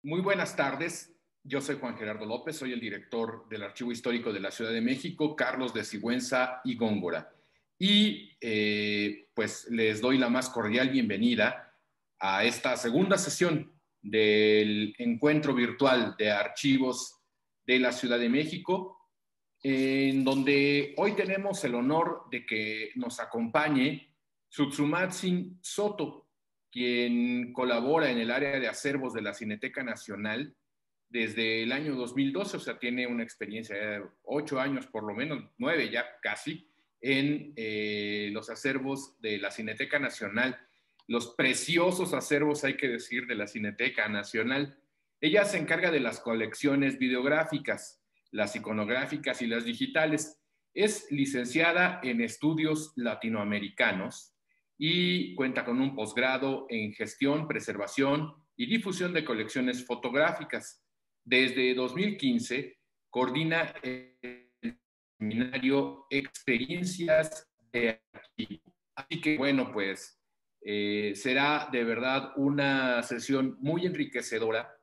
Muy buenas tardes. Yo soy Juan Gerardo López, soy el director del Archivo Histórico de la Ciudad de México, Carlos de Sigüenza y Góngora. Y pues les doy la más cordial bienvenida a esta segunda sesión del encuentro virtual de archivos de la Ciudad de México, en donde hoy tenemos el honor de que nos acompañe Tsutsumatsin Soto, quien colabora en el área de acervos de la Cineteca Nacional desde el año 2012, o sea, tiene una experiencia de 8 años, por lo menos 9 ya casi, en los acervos de la Cineteca Nacional, los preciosos acervos, hay que decir, de la Cineteca Nacional. Ella se encarga de las colecciones videográficas, las iconográficas y las digitales. Es licenciada en estudios latinoamericanos y cuenta con un posgrado en gestión, preservación y difusión de colecciones fotográficas. Desde 2015 coordina el seminario Experiencias de Archivo. Así que bueno, pues será de verdad una sesión muy enriquecedora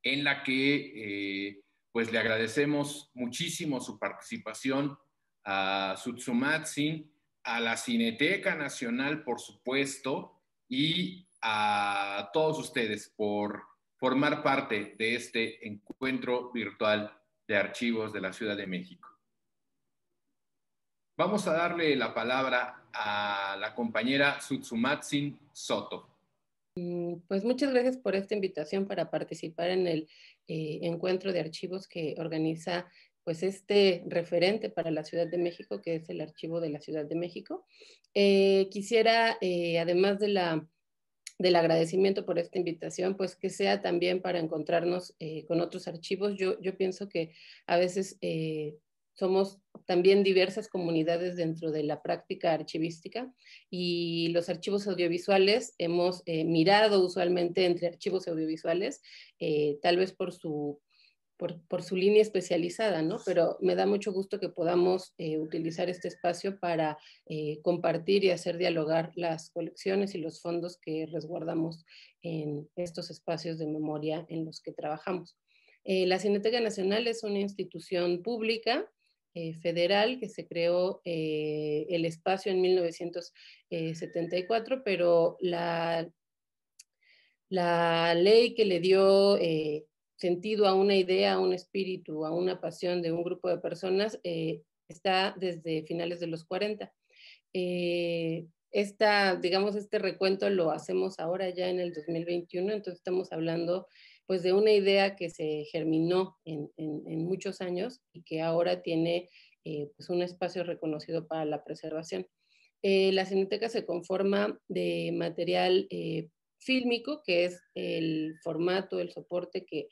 en la que pues le agradecemos muchísimo su participación a Tsutsumatsin, a la Cineteca Nacional, por supuesto, y a todos ustedes por formar parte de este encuentro virtual de archivos de la Ciudad de México. Vamos a darle la palabra a la compañera Tsutsumatsin Soto. Pues muchas gracias por esta invitación para participar en el encuentro de archivos que organiza pues este referente para la Ciudad de México, que es el Archivo de la Ciudad de México. Quisiera, además del agradecimiento por esta invitación, pues que sea también para encontrarnos con otros archivos. Yo pienso que a veces somos también diversas comunidades dentro de la práctica archivística y los archivos audiovisuales hemos mirado usualmente entre archivos audiovisuales, tal vez por su línea especializada, ¿no? Pero me da mucho gusto que podamos utilizar este espacio para compartir y hacer dialogar las colecciones y los fondos que resguardamos en estos espacios de memoria en los que trabajamos. La Cineteca Nacional es una institución pública federal que se creó el espacio en 1974, pero la ley que le dio sentido a una idea, a un espíritu, a una pasión de un grupo de personas, está desde finales de los 40. Digamos, este recuento lo hacemos ahora ya en el 2021, entonces estamos hablando pues de una idea que se germinó en muchos años y que ahora tiene pues un espacio reconocido para la preservación. La Cineteca se conforma de material fílmico, que es el formato, el soporte que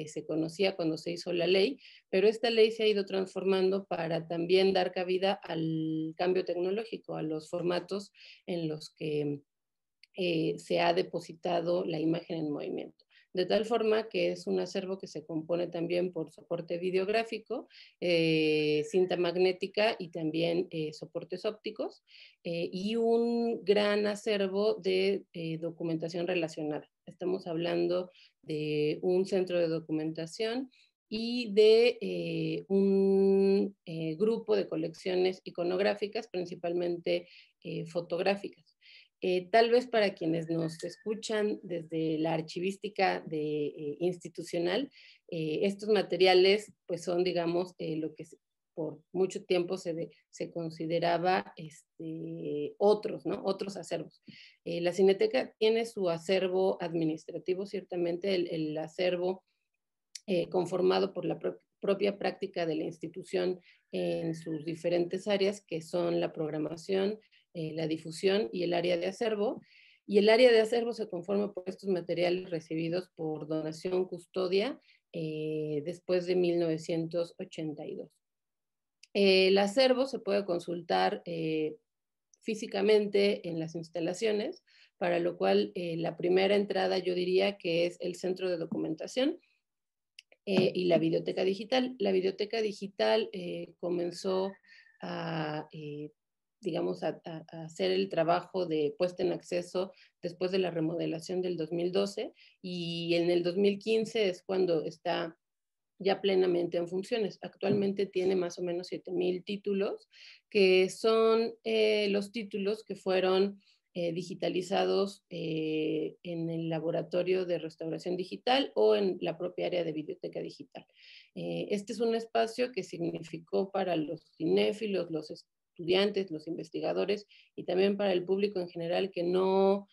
se conocía cuando se hizo la ley, pero esta ley se ha ido transformando para también dar cabida al cambio tecnológico, a los formatos en los que se ha depositado la imagen en movimiento. De tal forma que es un acervo que se compone también por soporte videográfico, cinta magnética y también soportes ópticos, y un gran acervo de documentación relacionada. Estamos hablando de un centro de documentación y de un grupo de colecciones iconográficas, principalmente fotográficas. Tal vez para quienes nos escuchan desde la archivística institucional, estos materiales pues son, digamos, lo que por mucho tiempo se consideraba otros, ¿no? Otros acervos. La Cineteca tiene su acervo administrativo, ciertamente el acervo conformado por la propia práctica de la institución en sus diferentes áreas, que son la programación, la difusión y el área de acervo. Y el área de acervo se conforma por estos materiales recibidos por donación custodia después de 1982. El acervo se puede consultar físicamente en las instalaciones, para lo cual la primera entrada yo diría que es el centro de documentación, y la biblioteca digital. La biblioteca digital comenzó a digamos, a hacer el trabajo de puesta en acceso después de la remodelación del 2012, y en el 2015 es cuando está ya plenamente en funciones. Actualmente tiene más o menos 7,000 títulos, que son los títulos que fueron digitalizados en el laboratorio de restauración digital o en la propia área de biblioteca digital. Este es un espacio que significó para los cinéfilos, los estudiantes, los investigadores y también para el público en general que no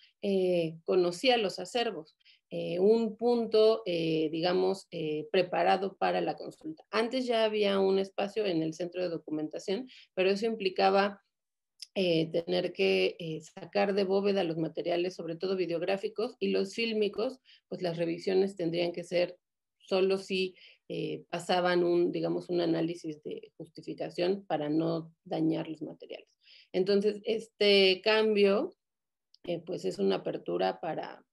conocía los acervos. Un punto, digamos, preparado para la consulta. Antes ya había un espacio en el centro de documentación, pero eso implicaba tener que sacar de bóveda los materiales, sobre todo videográficos, y los fílmicos, pues las revisiones tendrían que ser solo si pasaban digamos, un análisis de justificación para no dañar los materiales. Entonces, este cambio pues es una apertura para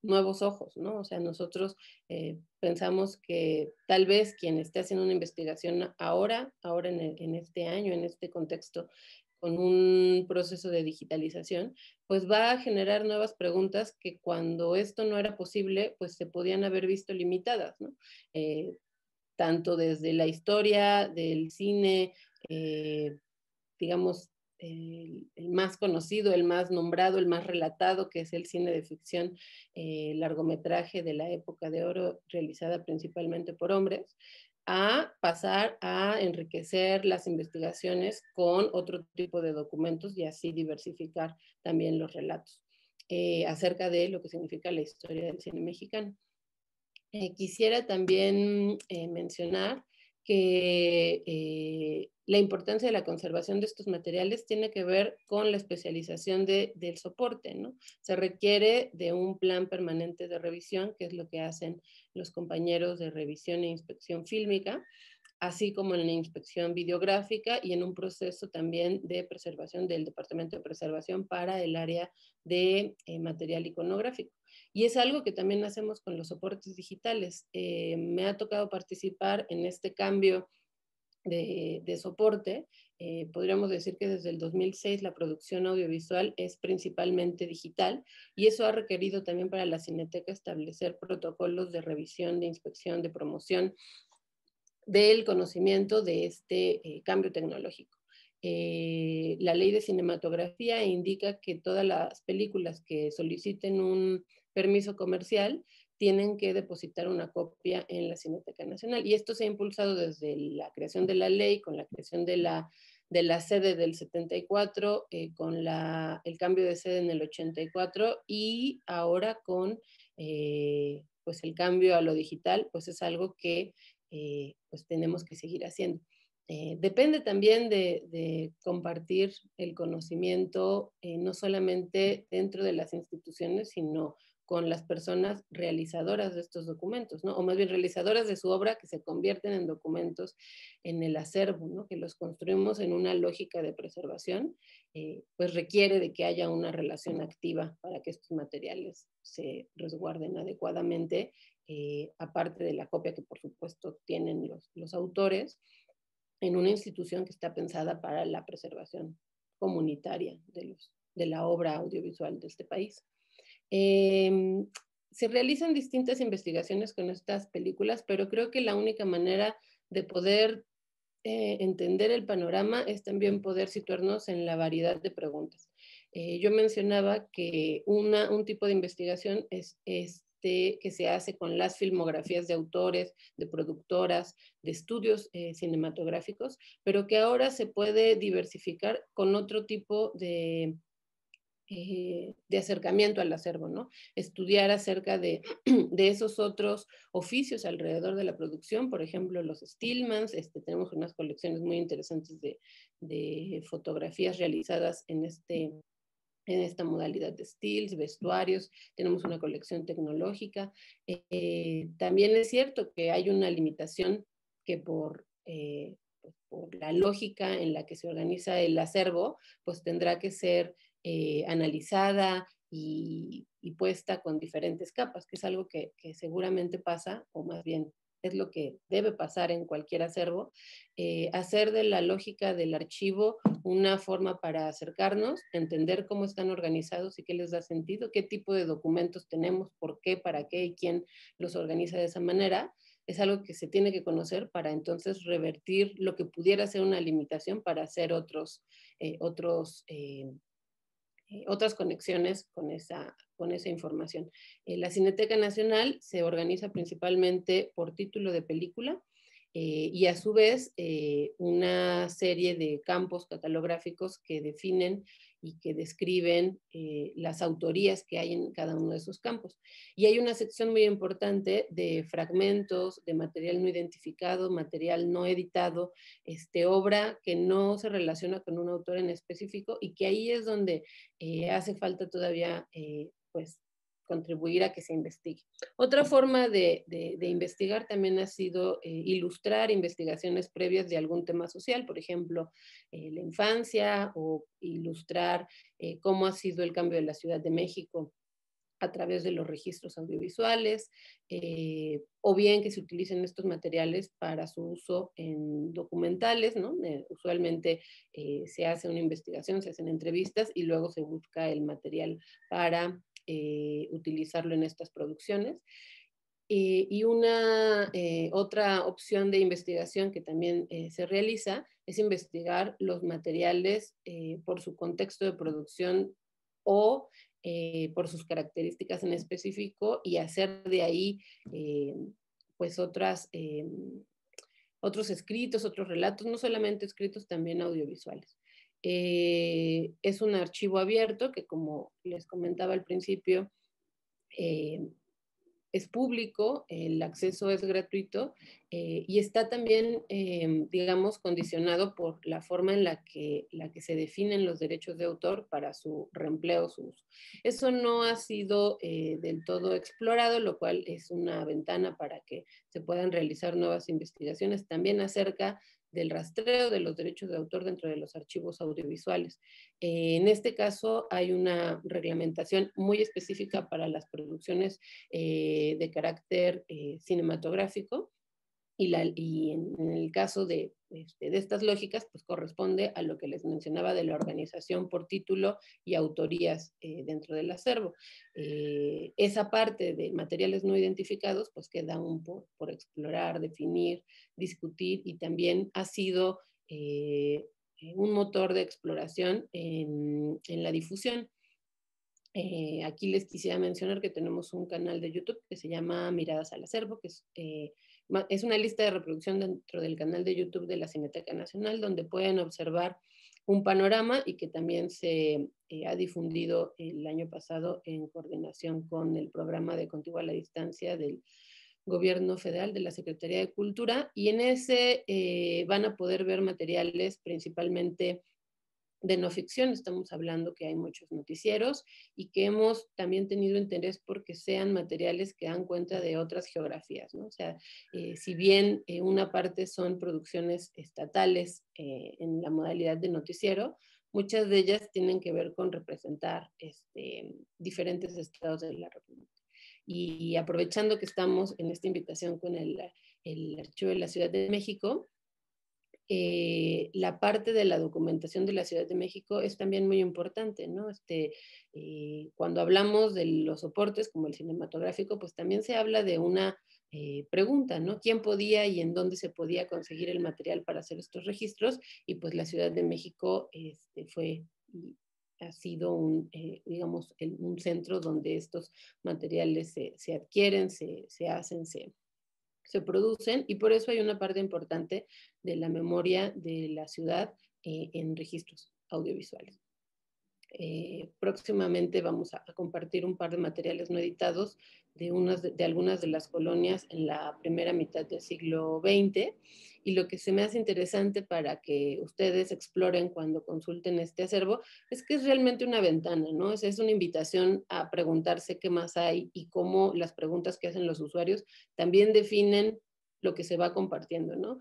nuevos ojos, ¿no? O sea, nosotros pensamos que tal vez quien esté haciendo una investigación ahora en este año, en este contexto, con un proceso de digitalización, pues va a generar nuevas preguntas que cuando esto no era posible, pues se podían haber visto limitadas, ¿no? Tanto desde la historia del cine, digamos, el más conocido, el más nombrado, el más relatado, que es el cine de ficción largometraje de la época de oro, realizada principalmente por hombres, a pasar a enriquecer las investigaciones con otro tipo de documentos y así diversificar también los relatos acerca de lo que significa la historia del cine mexicano. Quisiera también mencionar que la importancia de la conservación de estos materiales tiene que ver con la especialización del soporte, ¿no? Se requiere de un plan permanente de revisión, que es lo que hacen los compañeros de revisión e inspección fílmica, así como en la inspección videográfica y en un proceso también de preservación del Departamento de Preservación para el área de material iconográfico. Y es algo que también hacemos con los soportes digitales. Me ha tocado participar en este cambio de soporte. Podríamos decir que desde el 2006 la producción audiovisual es principalmente digital y eso ha requerido también para la Cineteca establecer protocolos de revisión, de inspección, de promoción del conocimiento de este cambio tecnológico. La ley de cinematografía indica que todas las películas que soliciten un permiso comercial tienen que depositar una copia en la Cineteca Nacional. Y esto se ha impulsado desde la creación de la ley, con la creación de la sede del 74, con el cambio de sede en el 84 y ahora con pues el cambio a lo digital, pues es algo que pues tenemos que seguir haciendo. Depende también de compartir el conocimiento, no solamente dentro de las instituciones, sino con las personas realizadoras de estos documentos, ¿no? O más bien realizadoras de su obra que se convierten en documentos en el acervo, ¿no? Que los construimos en una lógica de preservación, pues requiere de que haya una relación activa para que estos materiales se resguarden adecuadamente, aparte de la copia que por supuesto tienen los autores, en una institución que está pensada para la preservación comunitaria de la obra audiovisual de este país. Se realizan distintas investigaciones con estas películas, pero creo que la única manera de poder entender el panorama es también poder situarnos en la variedad de preguntas. Yo mencionaba que un tipo de investigación es que se hace con las filmografías de autores, de productoras, de estudios cinematográficos, pero que ahora se puede diversificar con otro tipo de acercamiento al acervo, ¿no? Estudiar acerca de esos otros oficios alrededor de la producción, por ejemplo, los Stillmans, tenemos unas colecciones muy interesantes de fotografías realizadas en esta modalidad de stills, vestuarios, tenemos una colección tecnológica. También es cierto que hay una limitación que por la lógica en la que se organiza el acervo, pues tendrá que ser analizada y puesta con diferentes capas, que es algo que seguramente pasa, o más bien es lo que debe pasar en cualquier acervo, hacer de la lógica del archivo una forma para acercarnos, entender cómo están organizados y qué les da sentido, qué tipo de documentos tenemos, por qué, para qué y quién los organiza de esa manera. Es algo que se tiene que conocer para entonces revertir lo que pudiera ser una limitación para hacer otras conexiones con esa información. La Cineteca Nacional se organiza principalmente por título de película y a su vez una serie de campos catalográficos que definen y que describen las autorías que hay en cada uno de esos campos. Y hay una sección muy importante de fragmentos, de material no identificado, material no editado, obra que no se relaciona con un autor en específico y que ahí es donde hace falta todavía pues contribuir a que se investigue. Otra forma de investigar también ha sido ilustrar investigaciones previas de algún tema social, por ejemplo, la infancia, o ilustrar cómo ha sido el cambio de la Ciudad de México a través de los registros audiovisuales, o bien que se utilicen estos materiales para su uso en documentales, ¿no? Usualmente se hace una investigación, se hacen entrevistas y luego se busca el material para utilizarlo en estas producciones. Y una otra opción de investigación que también se realiza es investigar los materiales por su contexto de producción o por sus características en específico y hacer de ahí pues otros escritos, otros relatos, no solamente escritos, también audiovisuales. Es un archivo abierto que, como les comentaba al principio, es público, el acceso es gratuito y está también, digamos, condicionado por la forma en la que se definen los derechos de autor para su reempleo, su uso. Eso no ha sido del todo explorado, lo cual es una ventana para que se puedan realizar nuevas investigaciones también acerca del rastreo de los derechos de autor dentro de los archivos audiovisuales. En este caso hay una reglamentación muy específica para las producciones de carácter cinematográfico y en el caso de estas lógicas, pues corresponde a lo que les mencionaba de la organización por título y autorías dentro del acervo. Esa parte de materiales no identificados, pues queda aún por explorar, definir, discutir y también ha sido un motor de exploración en la difusión. Aquí les quisiera mencionar que tenemos un canal de YouTube que se llama Miradas al Acervo, que es una lista de reproducción dentro del canal de YouTube de la Cineteca Nacional, donde pueden observar un panorama y que también se ha difundido el año pasado en coordinación con el programa de Contigo a la Distancia del Gobierno Federal de la Secretaría de Cultura. Y en ese van a poder ver materiales principalmente de no ficción. Estamos hablando que hay muchos noticieros y que hemos también tenido interés porque sean materiales que dan cuenta de otras geografías, ¿no? O sea, si bien una parte son producciones estatales en la modalidad de noticiero, muchas de ellas tienen que ver con representar diferentes estados de la República. Y aprovechando que estamos en esta invitación con el Archivo de la Ciudad de México, la parte de la documentación de la Ciudad de México es también muy importante, ¿no? Cuando hablamos de los soportes como el cinematográfico, pues también se habla de una pregunta, ¿no? ¿Quién podía y en dónde se podía conseguir el material para hacer estos registros? Y pues la Ciudad de México ha sido digamos, un centro donde estos materiales se adquieren, se hacen, se producen, y por eso hay una parte importante de la memoria de la ciudad en registros audiovisuales. Próximamente vamos a compartir un par de materiales no editados de algunas de las colonias en la primera mitad del siglo XX, y lo que se me hace interesante para que ustedes exploren cuando consulten este acervo es que es realmente una ventana, ¿no? Es una invitación a preguntarse qué más hay y cómo las preguntas que hacen los usuarios también definen lo que se va compartiendo, ¿no?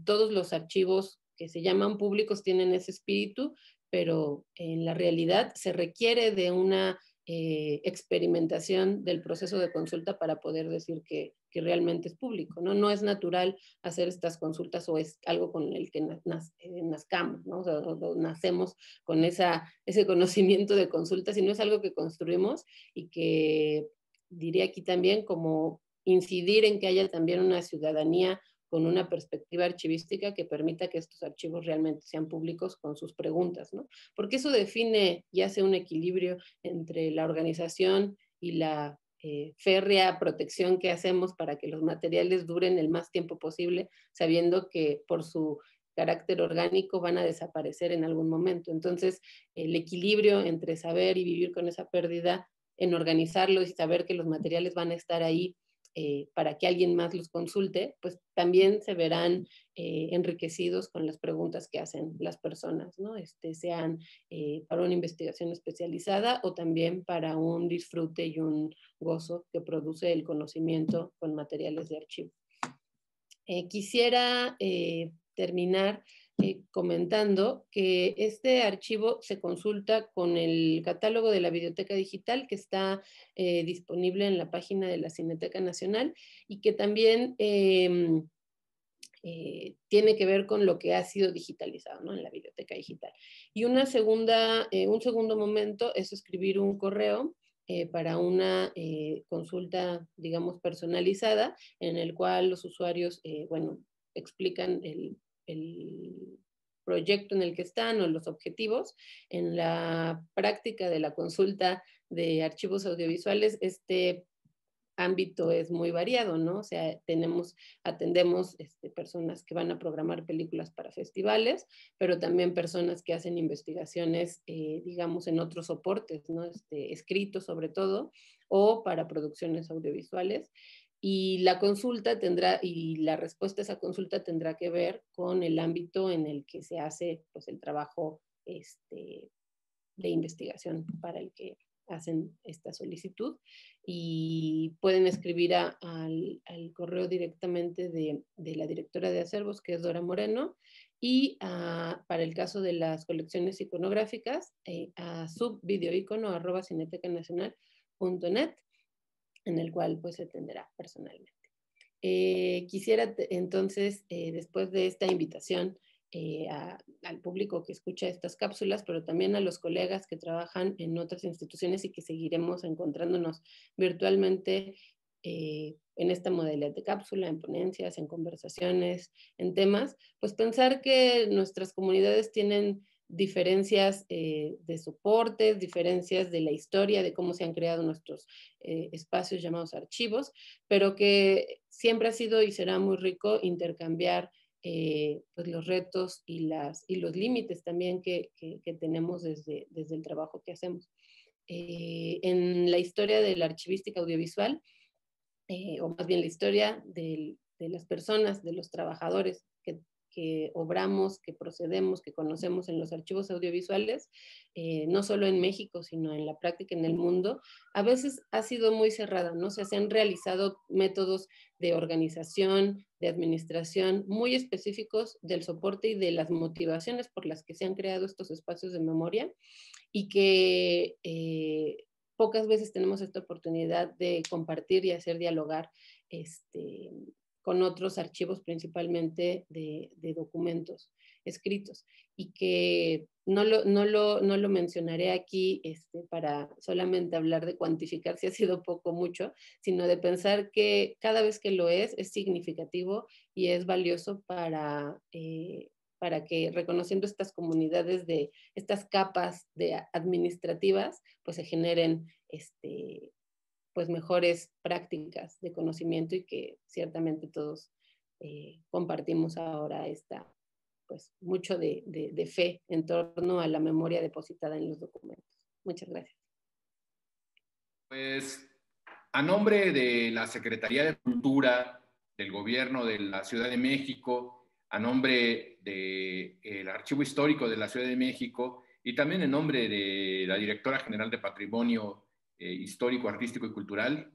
Todos los archivos que se llaman públicos tienen ese espíritu, pero en la realidad se requiere de una experimentación del proceso de consulta para poder decir que que realmente es público, ¿no? No es natural hacer estas consultas o es algo con el que nazcamos, ¿no? O sea, nacemos con ese conocimiento de consultas, sino es algo que construimos y que diría aquí también como incidir en que haya también una ciudadanía con una perspectiva archivística que permita que estos archivos realmente sean públicos con sus preguntas, ¿no? Porque eso define y hace un equilibrio entre la organización y la férrea protección que hacemos para que los materiales duren el más tiempo posible, sabiendo que por su carácter orgánico van a desaparecer en algún momento. Entonces, el equilibrio entre saber y vivir con esa pérdida, en organizarlo y saber que los materiales van a estar ahí para que alguien más los consulte, pues también se verán enriquecidos con las preguntas que hacen las personas, ¿no? Sean para una investigación especializada o también para un disfrute y un gozo que produce el conocimiento con materiales de archivo. Quisiera terminar comentando que este archivo se consulta con el catálogo de la Biblioteca Digital que está disponible en la página de la Cineteca Nacional y que también tiene que ver con lo que ha sido digitalizado, ¿no? En la Biblioteca Digital. Y un segundo momento es escribir un correo para una consulta, digamos, personalizada, en el cual los usuarios, bueno, explican el proyecto en el que están o los objetivos. En la práctica de la consulta de archivos audiovisuales, este ámbito es muy variado, ¿no? O sea, atendemos personas que van a programar películas para festivales, pero también personas que hacen investigaciones, digamos, en otros soportes, ¿no? Escritos sobre todo, o para producciones audiovisuales. Y la consulta y la respuesta a esa consulta tendrá que ver con el ámbito en el que se hace, pues, el trabajo de investigación para el que hacen esta solicitud y pueden escribir al correo directamente de la directora de acervos, que es Dora Moreno, y para el caso de las colecciones iconográficas, a subvideoicono@cinetecanacional.net, en el cual pues se atenderá personalmente. Quisiera entonces, después de esta invitación al público que escucha estas cápsulas, pero también a los colegas que trabajan en otras instituciones y que seguiremos encontrándonos virtualmente en esta modalidad de cápsula, en ponencias, en conversaciones, en temas, pues pensar que nuestras comunidades tienen diferencias de soportes, diferencias de la historia, de cómo se han creado nuestros espacios llamados archivos, pero que siempre ha sido y será muy rico intercambiar pues los retos y los límites también que tenemos desde el trabajo que hacemos. En la historia de la archivística audiovisual, o más bien la historia de las personas, de los trabajadores que obramos, que procedemos, que conocemos en los archivos audiovisuales, no solo en México, sino en la práctica en el mundo, a veces ha sido muy cerrada, ¿no? O sea, se han realizado métodos de organización, de administración muy específicos del soporte y de las motivaciones por las que se han creado estos espacios de memoria y que pocas veces tenemos esta oportunidad de compartir y hacer dialogar con otros archivos, principalmente de documentos escritos, y que no lo mencionaré aquí para solamente hablar de cuantificar si ha sido poco o mucho, sino de pensar que cada vez que lo es significativo y es valioso para que reconociendo estas comunidades de estas capas administrativas, pues se generen pues mejores prácticas de conocimiento y que ciertamente todos compartimos ahora pues mucho de fe en torno a la memoria depositada en los documentos. Muchas gracias. Pues a nombre de la Secretaría de Cultura del Gobierno de la Ciudad de México, a nombre del Archivo Histórico de la Ciudad de México y también en nombre de la Directora General de Patrimonio Histórico, Artístico y Cultural,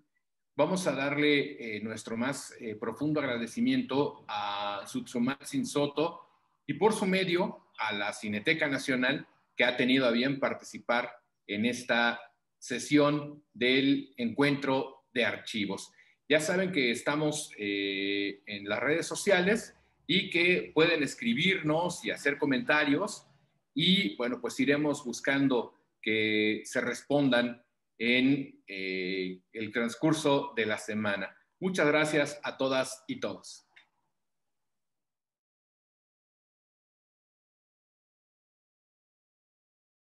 vamos a darle nuestro más profundo agradecimiento a Sutsumatsin Soto y por su medio a la Cineteca Nacional, que ha tenido a bien participar en esta sesión del encuentro de archivos. Ya saben que estamos en las redes sociales y que pueden escribirnos y hacer comentarios y bueno, pues iremos buscando que se respondan en el transcurso de la semana. Muchas gracias a todas y todos.